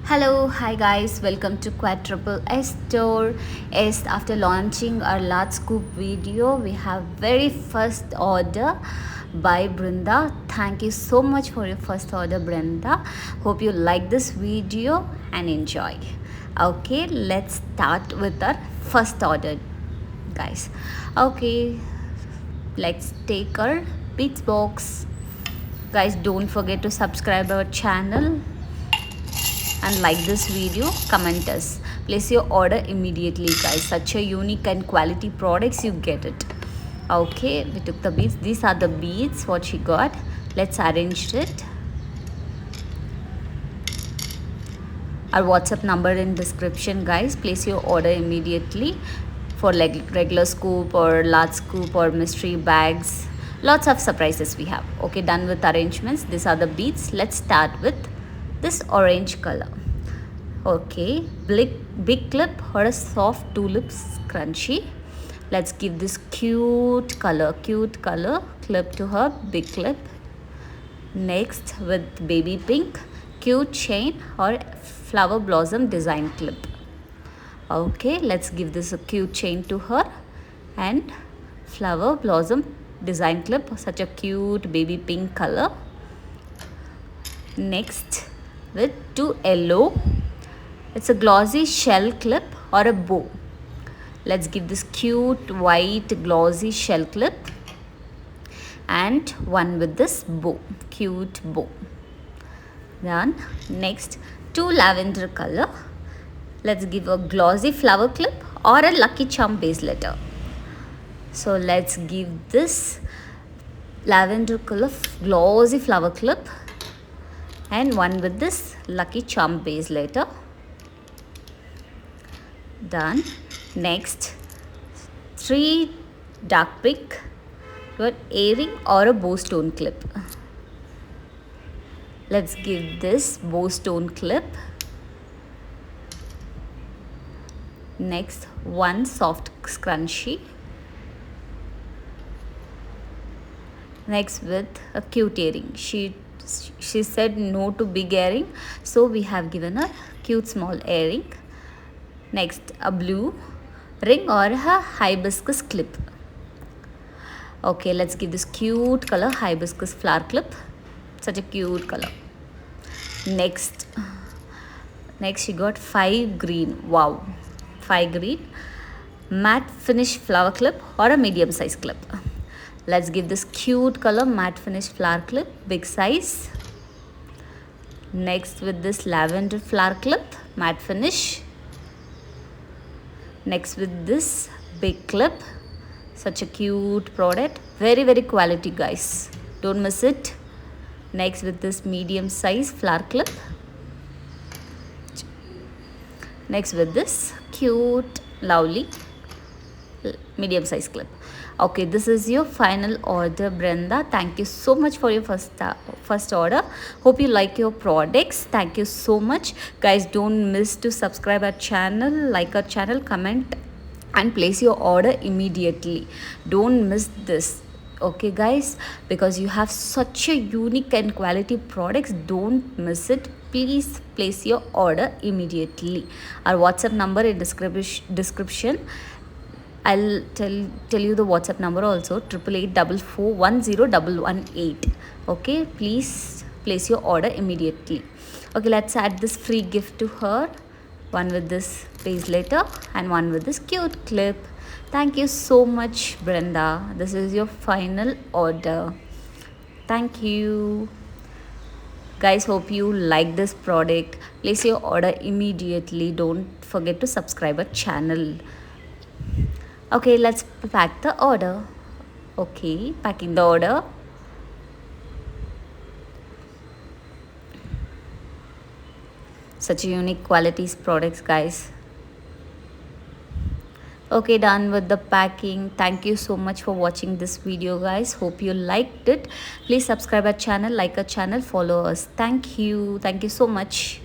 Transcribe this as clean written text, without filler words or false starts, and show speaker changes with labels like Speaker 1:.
Speaker 1: Hello, hi guys, welcome to Quadruple S Store. Yes, after launching our large scoop video, we have very first order by Brinda. Thank you so much for your first order, Brinda. Hope you like this video and enjoy. Okay, let's start with our first order, guys. Okay, let's take our beads box. Guys, don't forget to subscribe our channel and like this video, comment us, place your order immediately, guys. Such a unique and quality products, you get it. Okay, we took the beads. These are the beads what she got. Let's arrange it. Our WhatsApp number in description, guys. Place your order immediately for like regular scoop or large scoop or mystery bags. Lots of surprises we have. Okay, done with arrangements. These are the beads. Let's start with this orange color. Okay, big clip or a soft tulip scrunchie. Let's give this cute color clip to her big clip. Next, with baby pink, cute chain or flower blossom design clip. Okay, let's give this a cute chain to her and flower blossom design clip. Such a cute baby pink color. Next, with two yellow, it's a glossy shell clip or a bow. Let's give this cute white glossy shell clip and one with this bow, cute bow. Then next, two lavender color. Let's give a glossy flower clip or a lucky charm base letter. So let's give this lavender color glossy flower clip and one with this lucky charm base letter. Done. Next, three dark pink with earring or a bow stone clip. Let's give this bow stone clip. Next, one soft scrunchie. Next, with a cute earring. She said no to big earring, so we have given her cute small earring. Next, a blue ring or a hibiscus clip. Okay, let's give this cute color hibiscus flower clip. Such a cute color. Next she got 5 green. Wow, 5 green matte finish flower clip or a medium size clip. Let's give this cute color matte finish flower clip, big size. Next, with this lavender flower clip, matte finish. Next, with this big clip. Such a cute product. Very, very quality, guys. Don't miss it. Next, with this medium size flower clip. Next, with this cute, lovely medium size clip. Okay, this is your final order, Brenda. Thank you so much for your first order. Hope you like your products. Thank you so much, guys. Don't miss to subscribe our channel, like our channel, comment and place your order immediately. Don't miss this. Okay, guys, because you have such a unique and quality products. Don't miss it. Please place your order immediately. Our WhatsApp number in description. I'll tell you the WhatsApp number also, 8884410118. Okay, please place your order immediately. Okay, let's add this free gift to her. One with this base letter and one with this cute clip. Thank you so much, Brenda. This is your final order. Thank you. Guys, hope you like this product. Place your order immediately. Don't forget to subscribe our channel. Okay, let's pack the order. Okay, packing the order. Such a unique qualities products, guys. Okay, done with the packing. Thank you so much for watching this video, guys. Hope you liked it. Please subscribe our channel, like our channel, follow us. Thank you so much.